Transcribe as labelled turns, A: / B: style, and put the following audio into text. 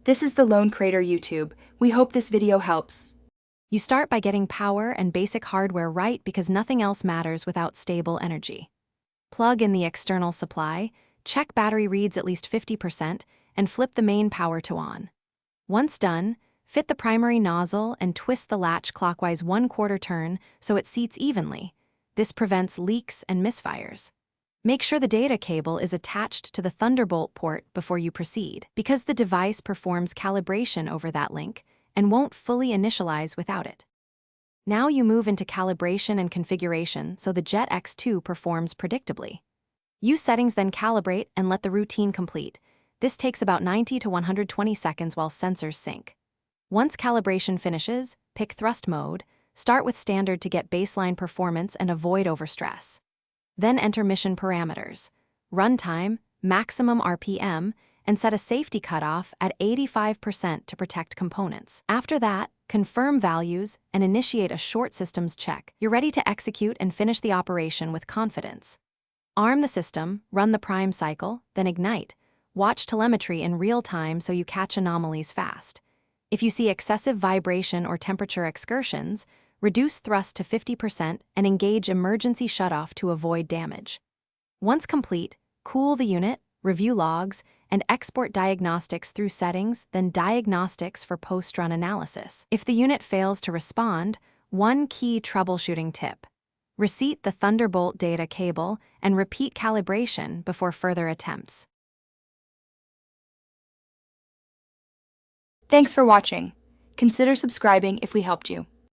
A: This is the Lone Crater YouTube. We hope this video helps.
B: You start by getting power and basic hardware right because nothing else matters without stable energy. Plug in the external supply, check battery reads at least 50%, and flip the main power to on. Once done, fit the primary nozzle and twist the latch clockwise 1/4 turn so it seats evenly. This prevents leaks and misfires. Make sure the data cable is attached to the Thunderbolt port before you proceed, because the device performs calibration over that link and won't fully initialize without it. Now you move into calibration and configuration so the Jet X2 performs predictably. Use settings, then calibrate and let the routine complete. This takes about 90 to 120 seconds while sensors sync. Once calibration finishes, pick thrust mode, start with standard to get baseline performance and avoid overstress. Then enter mission parameters, runtime, maximum RPM, and set a safety cutoff at 85% to protect components. After that, confirm values and initiate a short systems check. You're ready to execute and finish the operation with confidence. Arm the system, run the prime cycle, then ignite. Watch telemetry in real time so you catch anomalies fast. If you see excessive vibration or temperature excursions, reduce thrust to 50% and engage emergency shutoff to avoid damage. Once complete, cool the unit, review logs, and export diagnostics through settings, then diagnostics for post-run analysis. If the unit fails to respond, one key troubleshooting tip: reseat the Thunderbolt data cable and repeat calibration before further attempts.
A: Thanks for watching. Consider subscribing if we helped you.